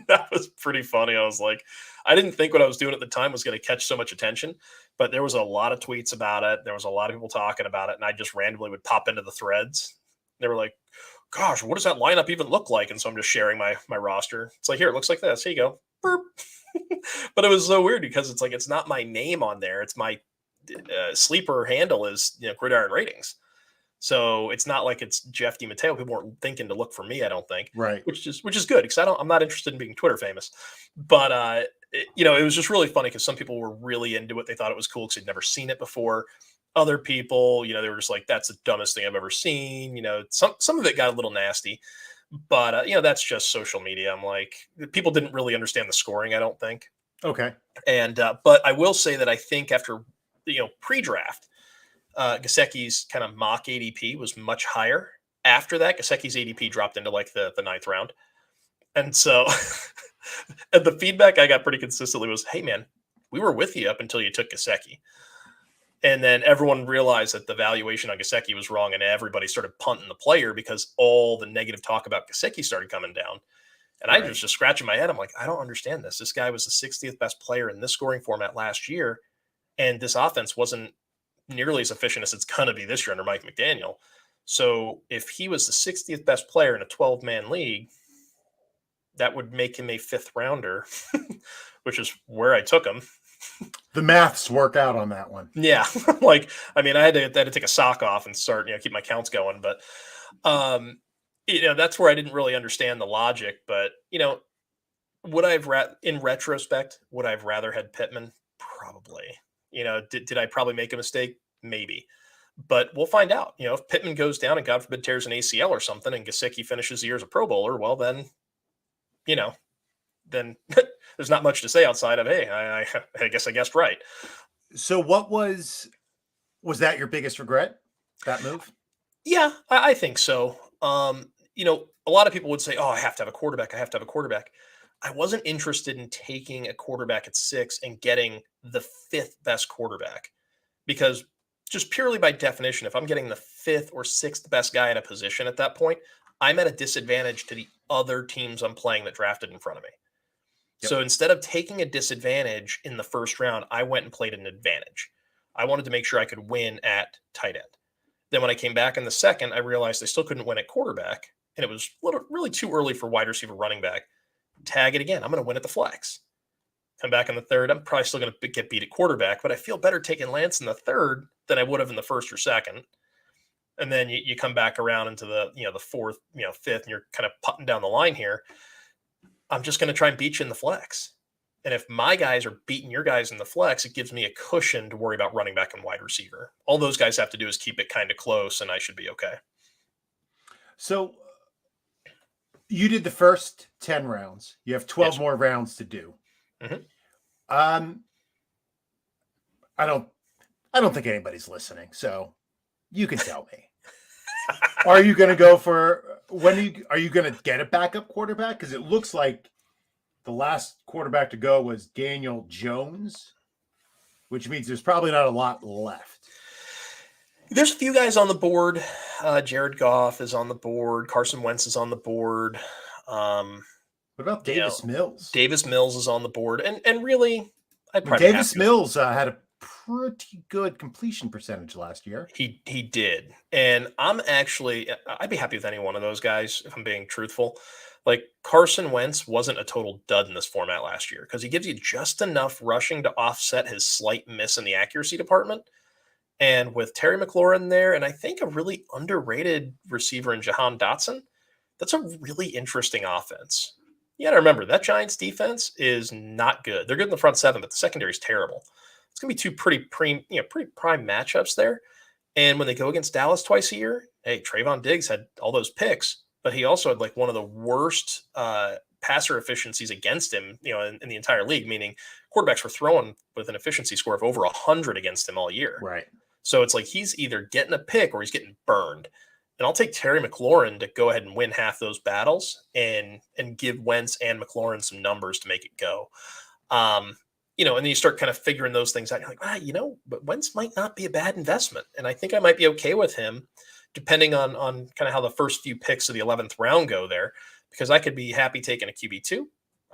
That was pretty funny. I was like, I didn't think what I was doing at the time was going to catch so much attention, but there was a lot of tweets about it. There was a lot of people talking about it, and I just randomly would pop into the threads. They were like, gosh, what does that lineup even look like? And so I'm just sharing my roster. It's like, here, it looks like this. Here you go. Burp. But it was so weird because it's like, it's not my name on there. It's my sleeper handle is Gridiron Ratings. So it's not like it's Jeff DiMatteo. People weren't thinking to look for me, I don't think. Right. Which is good because I'm not interested in being Twitter famous. But it was just really funny because some people were really into it. They thought it was cool because they'd never seen it before. Other people, they were just like, that's the dumbest thing I've ever seen. Some of it got a little nasty, but that's just social media. I'm like, people didn't really understand the scoring, I don't think. Okay. And but I will say that I think after pre-draft, Gesicki's kind of mock ADP was much higher. After that, Gesicki's ADP dropped into like the ninth round. And so and the feedback I got pretty consistently was, hey man, we were with you up until you took Gesicki. And then everyone realized that the valuation on Gesicki was wrong, and everybody started punting the player because all the negative talk about Gesicki started coming down. And I was just scratching my head. I'm like, I don't understand this. This guy was the 60th best player in this scoring format last year, and this offense wasn't nearly as efficient as it's going to be this year under Mike McDaniel. So if he was the 60th best player in a 12-man league, that would make him a fifth rounder, which is where I took him. The maths work out on that one. Yeah. Like, I mean, I had to take a sock off and start, keep my counts going. But, that's where I didn't really understand the logic. But, in retrospect, would I've rather had Pittman? Probably. Did I probably make a mistake? Maybe. But we'll find out. If Pittman goes down and God forbid tears an ACL or something and Gesicki finishes the year as a Pro Bowler, well, then, then there's not much to say outside of, hey, I guess I guessed right. So what was that your biggest regret, that move? Yeah, I think so. A lot of people would say, oh, I have to have a quarterback. I wasn't interested in taking a quarterback at 6 and getting the 5th best quarterback, because just purely by definition, if I'm getting the 5th or 6th best guy in a position at that point, I'm at a disadvantage to the other teams I'm playing that drafted in front of me. Yep. So instead of taking a disadvantage in the first round, I went and played an advantage. I wanted to make sure I could win at tight end. Then when I came back in the second, I realized I still couldn't win at quarterback, and it was really too early for wide receiver, running back. tag it again. I'm going to win at the flex. Come back in the third. I'm probably still going to get beat at quarterback, but I feel better taking Lance in the third than I would have in the first or second. And then you come back around into the, the fourth, fifth, and you're kind of putting down the line here. I'm just going to try and beat you in the flex. And if my guys are beating your guys in the flex, it gives me a cushion to worry about running back and wide receiver. All those guys have to do is keep it kind of close, and I should be okay. So you did the first 10 rounds. You have 12 more rounds to do. Mm-hmm. I don't think anybody's listening, so you can tell me. Are you going to go for are you going to get a backup quarterback? Because it looks like the last quarterback to go was Daniel Jones, which means there's probably not a lot left. There's a few guys on the board. Jared Goff is on the board. Carson Wentz is on the board. What about Davis Mills? Davis Mills is on the board, and really, Davis Mills had a pretty good completion percentage last year. He did, and I'd be happy with any one of those guys if I'm being truthful. Like Carson Wentz wasn't a total dud in this format last year because he gives you just enough rushing to offset his slight miss in the accuracy department. And with Terry McLaurin there, and I think a really underrated receiver in Jahan Dotson, that's a really interesting offense. You got to remember that Giants defense is not good. They're good in the front seven, but the secondary is terrible. It's going to be two pretty prime matchups there. And when they go against Dallas twice a year, hey, Trayvon Diggs had all those picks, but he also had like one of the worst passer efficiencies against him, in the entire league, meaning quarterbacks were throwing with an efficiency score of over 100 against him all year. Right. So it's like he's either getting a pick or he's getting burned. And I'll take Terry McLaurin to go ahead and win half those battles and give Wentz and McLaurin some numbers to make it go. And then you start kind of figuring those things out. You're like, but Wentz might not be a bad investment. And I think I might be okay with him, depending on kind of how the first few picks of the 11th round go there, because I could be happy taking a QB2.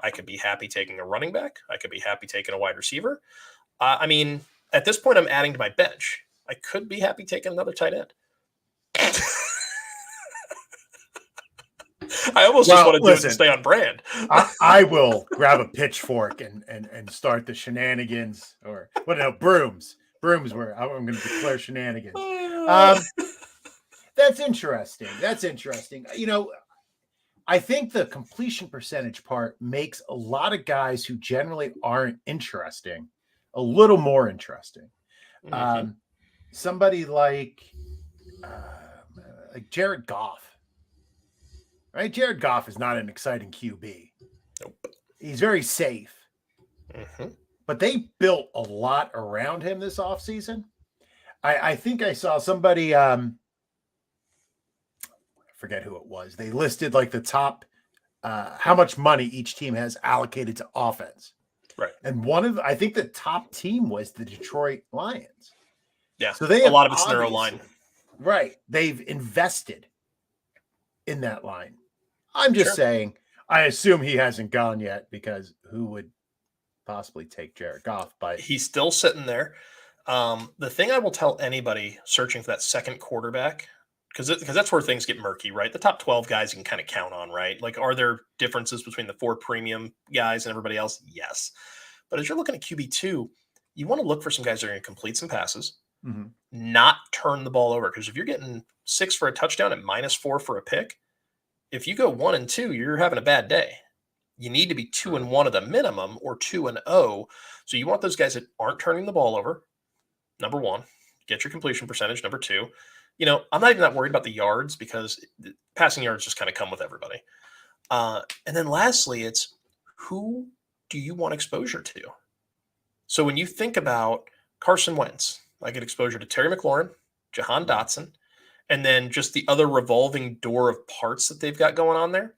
I could be happy taking a running back. I could be happy taking a wide receiver. At this point, I'm adding to my bench. I could be happy taking another tight end. I almost just want to do it and stay on brand. I will grab a pitchfork and start the shenanigans, or brooms. Brooms where I'm going to declare shenanigans. That's interesting. I think the completion percentage part makes a lot of guys who generally aren't interesting a little more interesting. Mm-hmm. Somebody like Jared Goff, right? Jared Goff is not an exciting QB. Nope. He's very safe. Mm-hmm. But they built a lot around him this offseason. I think I saw somebody, I forget who it was. They listed like the top, how much money each team has allocated to offense. Right. And I think the top team was the Detroit Lions. Yeah. So they a lot of it's in their line. Right. They've invested in that line. I'm just saying, I assume he hasn't gone yet, because who would possibly take Jared Goff? But he's still sitting there. The thing I will tell anybody searching for that second quarterback, because that's where things get murky, right? The top 12 guys you can kind of count on, right? Like, are there differences between the 4 premium guys and everybody else? Yes. But as you're looking at QB2, you want to look for some guys that are going to complete some passes, mm-hmm. not turn the ball over. Because if you're getting 6 for a touchdown and -4 for a pick, if you go 1 and 2, you're having a bad day. You need to be 2 and 1 at the minimum, or 2 and 0. So you want those guys that aren't turning the ball over. Number 1, get your completion percentage. Number 2, I'm not even that worried about the yards, because passing yards just kind of come with everybody. And then lastly, it's who do you want exposure to? So when you think about Carson Wentz, I get exposure to Terry McLaurin, Jahan Dotson, and then just the other revolving door of parts that they've got going on there.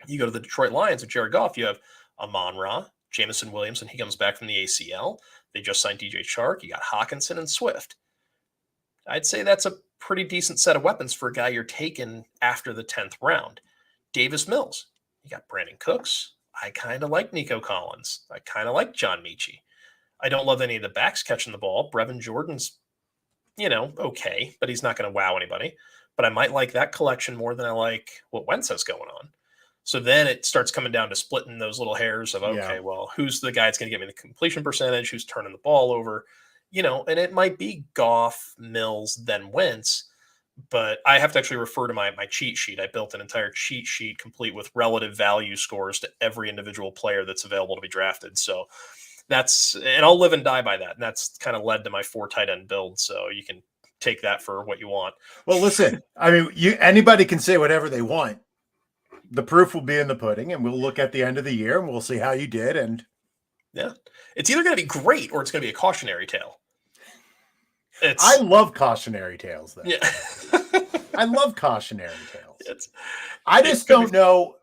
You go to the Detroit Lions with Jared Goff, you have Amon-Ra, Jameson Williams, and he comes back from the ACL. They just signed DJ Chark. You got Hawkinson and Swift. I'd say that's a pretty decent set of weapons for a guy you're taking after the 10th round. Davis Mills. You got Brandon Cooks. I kind of like Nico Collins. I kind of like John Mechie. I don't love any of the backs catching the ball. Brevin Jordan's, okay, but he's not going to wow anybody. But I might like that collection more than I like what Wentz has going on. So then it starts coming down to splitting those little hairs of, okay, Yeah. well, who's the guy that's going to give me the completion percentage? Who's turning the ball over? And it might be Goff, Mills, then Wentz, but I have to actually refer to my cheat sheet. I built an entire cheat sheet complete with relative value scores to every individual player that's available to be drafted. So and I'll live and die by that. And that's kind of led to my 4 tight end build. So you can take that for what you want. Well, listen, I mean, anybody can say whatever they want. The proof will be in the pudding, and we'll look at the end of the year and we'll see how you did. And yeah, it's either going to be great or it's going to be a cautionary tale. I love cautionary tales, though. Yeah. I love cautionary tales. I just don't know.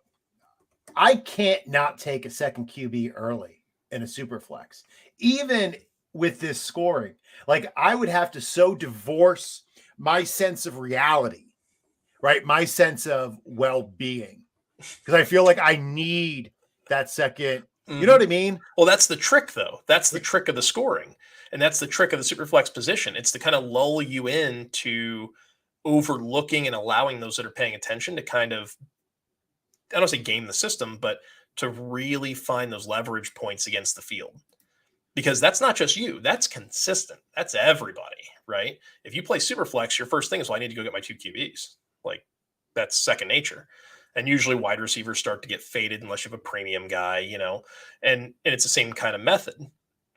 I can't not take a second QB early in a super flex, even with this scoring. Like, I would have to so divorce my sense of reality, right? My sense of well-being, because I feel like I need that second. You know what I mean? Well, that's the trick, though. That's the trick of the scoring. And that's the trick of the super flex position. It's to kind of lull you into overlooking and allowing those that are paying attention to kind of, I don't say game the system, but to really find those leverage points against the field. Because that's not just you. That's consistent. That's everybody, right? If you play super flex, your first thing is, well, I need to go get my 2 QBs. Like, that's second nature. And usually wide receivers start to get faded unless you have a premium guy, and it's the same kind of method.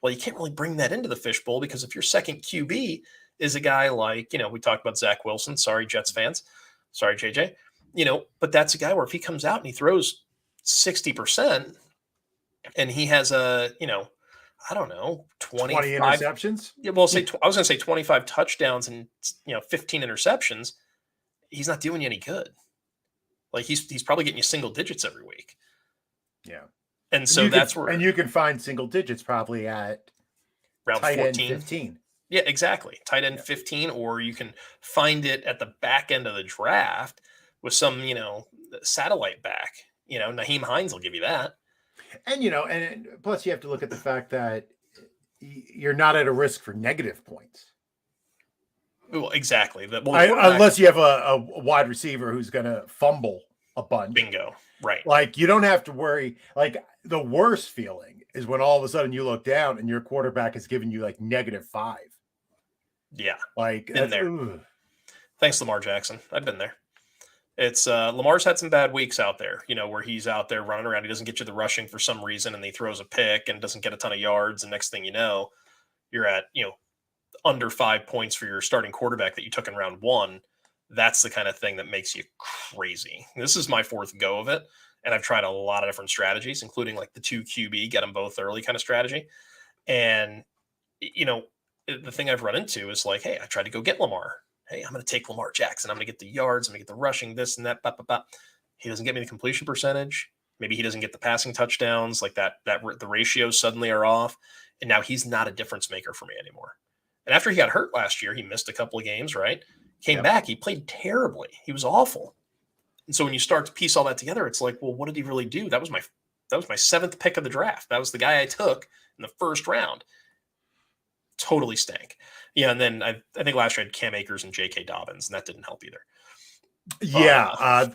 Well, you can't really bring that into the fishbowl, because if your second QB is a guy like, we talked about Zach Wilson. Sorry, Jets fans. Sorry, JJ. But that's a guy where if he comes out and he throws 60% and he has I don't know, 20 interceptions. Yeah, well, I was going to say 25 touchdowns and 15 interceptions. He's not doing you any good. Like, he's probably getting you single digits every week. Yeah. And so and you can find single digits probably at round tight 14. end 15. Yeah, exactly. Tight end 15, or you can find it at the back end of the draft with some, satellite back. Naheem Hines will give you that. And, and plus you have to look at the fact that you're not at a risk for negative points. Well, exactly. Unless you have a wide receiver who's going to fumble a bunch. Bingo. Right. Like, you don't have to worry. Like, the worst feeling is when all of a sudden you look down and your quarterback is giving you like -5. Yeah. Like, been there. Thanks, Lamar Jackson. I've been there. It's Lamar's had some bad weeks out there, where he's out there running around. He doesn't get you the rushing for some reason, and he throws a pick and doesn't get a ton of yards. And next thing you know, you're at, under 5 points for your starting quarterback that you took in round 1. That's the kind of thing that makes you crazy. This is my 4th go of it. And I've tried a lot of different strategies, including like the 2 QB, get them both early kind of strategy. And, the thing I've run into is like, hey, I tried to go get Lamar. Hey, I'm going to take Lamar Jackson. I'm going to get the yards. I'm going to get the rushing, this and that. He doesn't get me the completion percentage. Maybe he doesn't get the passing touchdowns, like that the ratios suddenly are off. And now he's not a difference maker for me anymore. And after he got hurt last year, he missed a couple of games, right? Came back. He played terribly. He was awful. And so when you start to piece all that together, it's like, well, what did he really do? That was my 7th pick of the draft. That was the guy I took in the first round. Totally stank. Yeah, and then I think last year I had Cam Akers and J.K. Dobbins, and that didn't help either. Yeah.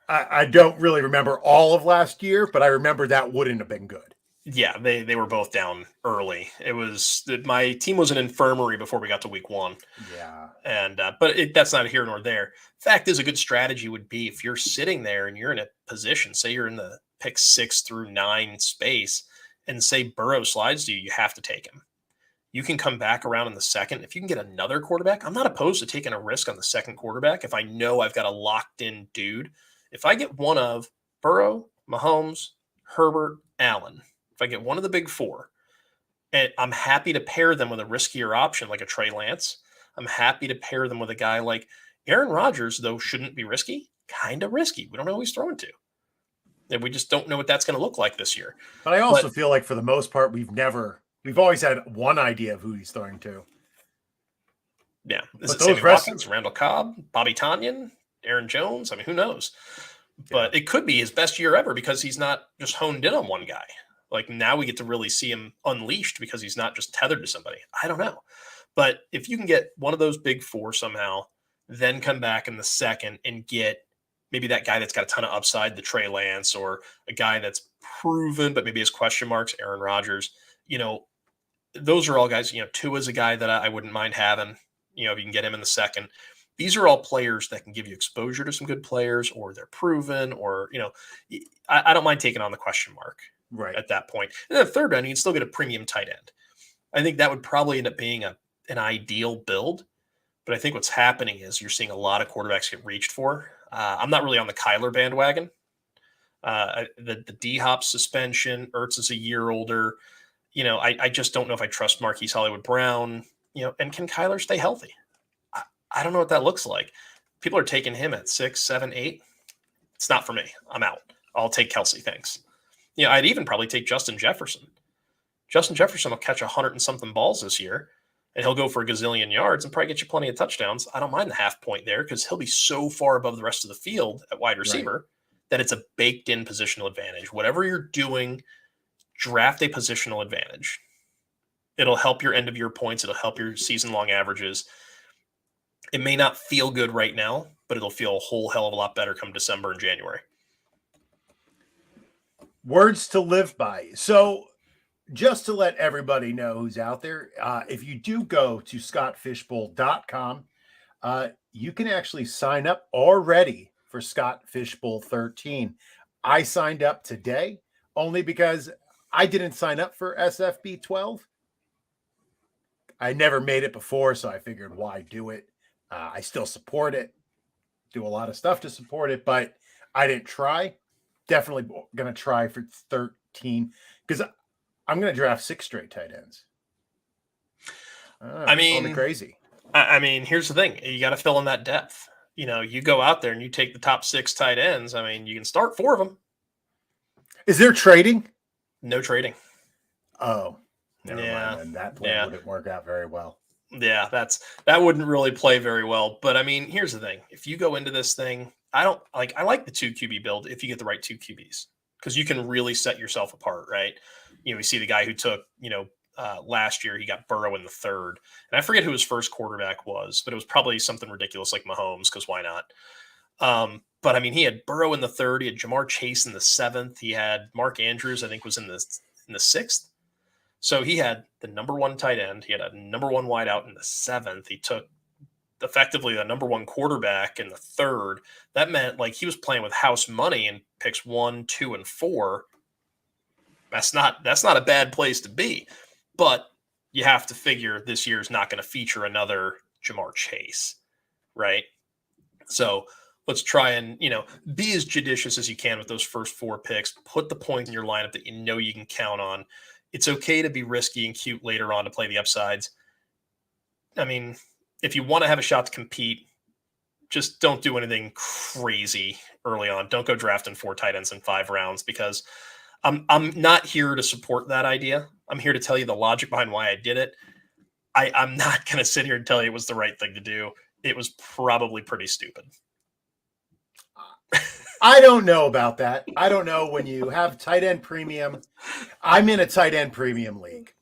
I don't really remember all of last year, but I remember that wouldn't have been good. Yeah, they were both down early. It was my team was an infirmary before we got to week 1. Yeah, and but that's not here nor there. Fact is, a good strategy would be if you're sitting there and you're in a position, say you're in the pick 6 through 9 space, and say Burrow slides to you, you have to take him. You can come back around in the second. If you can get another quarterback, I'm not opposed to taking a risk on the second quarterback if I know I've got a locked in dude. If I get one of Burrow, Mahomes, Herbert, Allen. If I get one of the big 4, and I'm happy to pair them with a riskier option like a Trey Lance. I'm happy to pair them with a guy like Aaron Rodgers, though shouldn't be risky. Kind of risky. We don't know who he's throwing to. And we just don't know what that's going to look like this year. But I also feel like for the most part, we've always had one idea of who he's throwing to. Yeah. Is it Sammy Watkins, Randall Cobb, Bobby Tonyan, Aaron Jones? I mean, who knows? But it could be his best year ever because he's not just honed in on one guy. Like, now we get to really see him unleashed because he's not just tethered to somebody. I don't know. But if you can get one of those big 4 somehow, then come back in the second and get maybe that guy that's got a ton of upside, the Trey Lance, or a guy that's proven, but maybe has question marks, Aaron Rodgers. Those are all guys, Tua's a guy that I wouldn't mind having, if you can get him in the second. These are all players that can give you exposure to some good players, or they're proven, or, I don't mind taking on the question mark at that point. And then the third round, you can still get a premium tight end. I think that would probably end up being an ideal build. But I think what's happening is you're seeing a lot of quarterbacks get reached for. I'm not really on the Kyler bandwagon. The D-Hop suspension, Ertz is a year older. I just don't know if I trust Marquise Hollywood Brown, and can Kyler stay healthy? I don't know what that looks like. People are taking him at 6, 7, 8. It's not for me. I'm out. I'll take Kelsey. Thanks. I'd even probably take Justin Jefferson. Justin Jefferson will catch 100 and something balls this year, and he'll go for a gazillion yards and probably get you plenty of touchdowns. I don't mind the half point there because he'll be so far above the rest of the field at wide receiver that it's a baked in positional advantage. Whatever you're doing, draft a positional advantage. It'll help your end of year points. It'll help your season long averages. It may not feel good right now, but it'll feel a whole hell of a lot better come December and January. Words to live by. So just to let everybody know who's out there, if you do go to scottfishbowl.com, you can actually sign up already for Scott Fishbowl 13. I signed up today only because I didn't sign up for SFB 12. I never made it before, so I figured why do it? I still support it, do a lot of stuff to support it, but I didn't try. Definitely going to try for 13 because I'm going to draft 6 straight tight ends. I mean, crazy. I mean, here's the thing. You got to fill in that depth. You go out there and you take the top 6 tight ends. I mean, you can start 4 of them. Is there trading? No trading. Oh, never mind. And that plan wouldn't work out very well. Yeah, that wouldn't really play very well. But I mean, here's the thing. If you go into this thing, I like the 2 QB build if you get the right 2 QBs, because you can really set yourself apart, right? We see the guy who took, last year, he got Burrow in the 3rd. And I forget who his first quarterback was, but it was probably something ridiculous like Mahomes, because why not? But I mean, he had Burrow in the 3rd. He had Jamar Chase in the 7th. He had Mark Andrews, I think, was in the 6th. So he had the number 1 tight end. He had a number 1 wideout in the 7th. He took effectively the number 1 quarterback in the 3rd. That meant like he was playing with house money and picks 1, 2, and 4. That's not a bad place to be. But you have to figure this year is not going to feature another Jamar Chase, right? So let's try and, be as judicious as you can with those first 4 picks. Put the points in your lineup that you can count on. It's okay to be risky and cute later on to play the upsides. I mean, if you want to have a shot to compete, just don't do anything crazy early on. Don't go drafting 4 tight ends in 5 rounds, because I'm not here to support that idea. I'm here to tell you the logic behind why I did it. I'm not going to sit here and tell you it was the right thing to do. It was probably pretty stupid. I don't know about that. I don't know when you have tight end premium. I'm in a tight end premium league,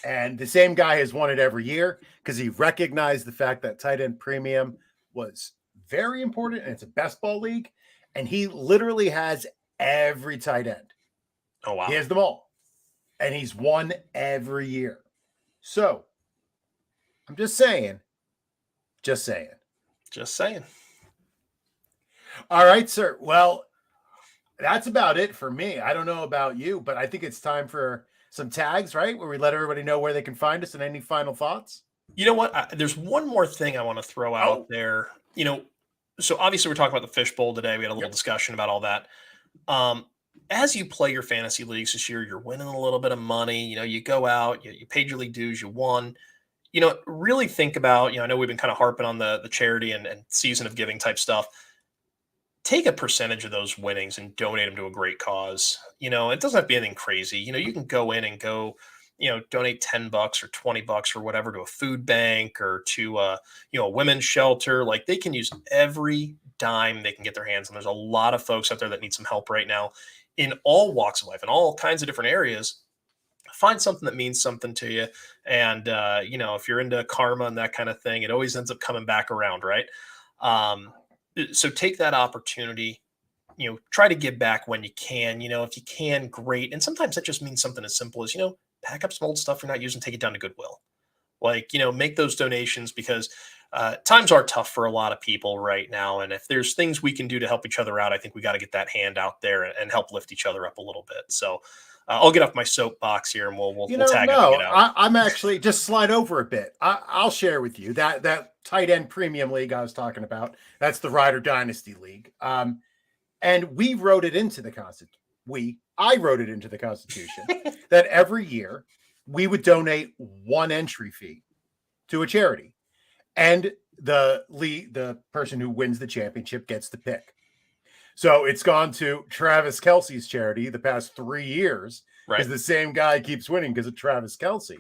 and the same guy has won it every year because he recognized the fact that tight end premium was very important, and it's a best ball league, and he literally has every tight end. Oh, wow. He has them all, and he's won every year. So I'm just saying. All right, sir. Well, that's about it for me. I don't know about you, but I think it's time for some tags, right? Where we let everybody know where they can find us, and any final thoughts? You know what? There's one more thing I want to throw out there. So obviously we're talking about the Fishbowl today. We had a little discussion about all that. As you play your fantasy leagues this year, you're winning a little bit of money. You go out, you paid your league dues, you won. Really think about, I know we've been kind of harping on the charity and season of giving type stuff. Take a percentage of those winnings and donate them to a great cause. It doesn't have to be anything crazy. You can go in and donate $10 or $20 or whatever to a food bank or to a women's shelter. Like, they can use every dime they can get their hands on. There's a lot of folks out there that need some help right now in all walks of life, in all kinds of different areas. Find something that means something to you. And, if you're into karma and that kind of thing, it always ends up coming back around, right? So take that opportunity, try to give back when you can. If you can, great. And sometimes that just means something as simple as, pack up some old stuff you're not using, take it down to Goodwill. Make those donations, because times are tough for a lot of people right now. And if there's things we can do to help each other out, I think we got to get that hand out there and help lift each other up a little bit. So I'll get off my soapbox here, and we'll tag it out. I'm actually just slide over a bit. I'll share with you that tight end premium league I was talking about. That's the Rider Dynasty League. And we wrote it into the Constitution. I wrote it into the Constitution that every year we would donate one entry fee to a charity, and the person who wins the championship gets the pick. So it's gone to Travis Kelce's charity the past 3 years, because the same guy keeps winning because of Travis Kelce.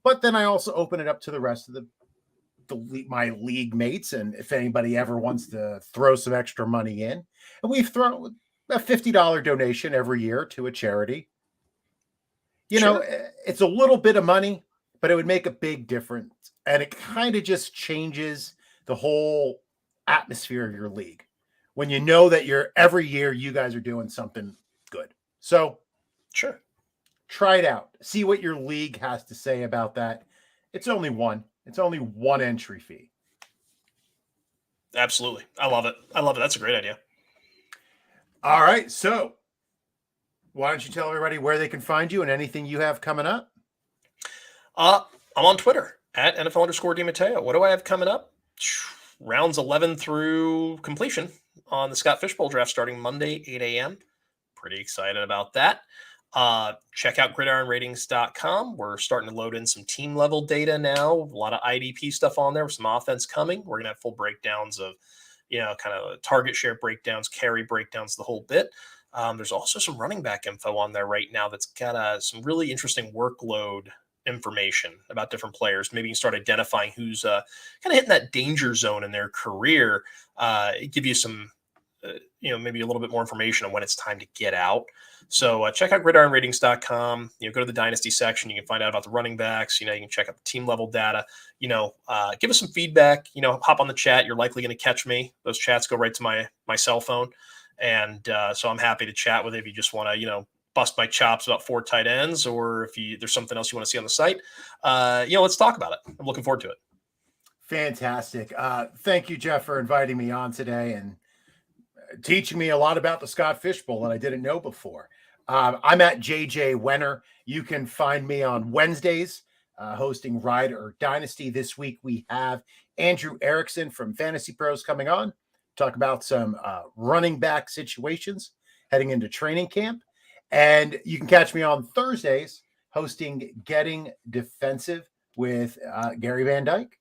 But then I also open it up to the rest of my league mates, and if anybody ever wants to throw some extra money in, and we've thrown a $50 donation every year to a charity. It's a little bit of money, but it would make a big difference, and it kind of just changes the whole atmosphere of your league when you know that every year you guys are doing something good. So sure, try it out. See what your league has to say about that. It's only one entry fee. Absolutely. I love it. That's a great idea. All right. So why don't you tell everybody where they can find you and anything you have coming up? I'm on Twitter at NFL_DiMatteo. What do I have coming up? Rounds 11 through completion on the Scott Fish Bowl draft starting Monday, 8 a.m. Pretty excited about that. Check out gridironratings.com. We're starting to load in some team level data now. A lot of IDP stuff on there with some offense coming. We're going to have full breakdowns of, kind of target share breakdowns, carry breakdowns, the whole bit. There's also some running back info on there right now that's got some really interesting workload information about different players. Maybe you can start identifying who's kind of hitting that danger zone in their career. Give you some, maybe a little bit more information on when it's time to get out. So check out gridironratings.com. Go to the dynasty section. You can find out about the running backs. You can check out the team level data. Give us some feedback. Hop on the chat. You're likely going to catch me. Those chats go right to my cell phone. And so I'm happy to chat with you if you just want to, bust my chops about 4 tight ends, or if there's something else you want to see on the site. Let's talk about it. I'm looking forward to it. Fantastic. Thank you, Jeff, for inviting me on today and teaching me a lot about the Scott Fish Bowl that I didn't know before. I'm at JJ Wenner. You can find me on Wednesdays hosting Rider Dynasty. This week we have Andrew Erickson from Fantasy Pros coming on, talk about some running back situations heading into training camp. And you can catch me on Thursdays hosting Getting Defensive with Gary Van Dyke.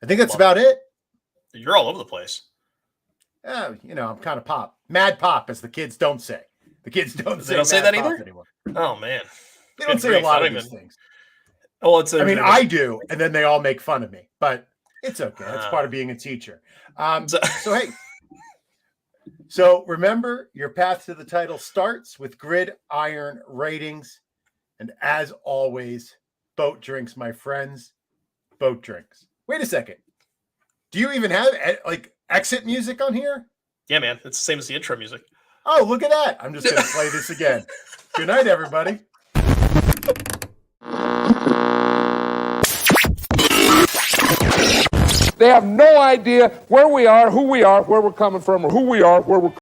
I think that's about it. You're all over the place. I'm kind of pop. Mad pop, as the kids don't say. The kids don't say that either anymore. Oh, man. They don't say a lot of these things. Oh, I do, and then they all make fun of me. But it's okay. That's part of being a teacher. Hey. So remember, your path to the title starts with Gridiron Ratings. And as always, boat drinks, my friends. Boat drinks. Wait a second. Do you even have exit music on here? Yeah, man. It's the same as the intro music. Oh, look at that. I'm just going to play this again. Good night, everybody. They have no idea where we are, who we are, where we're coming from, or who we are, where we're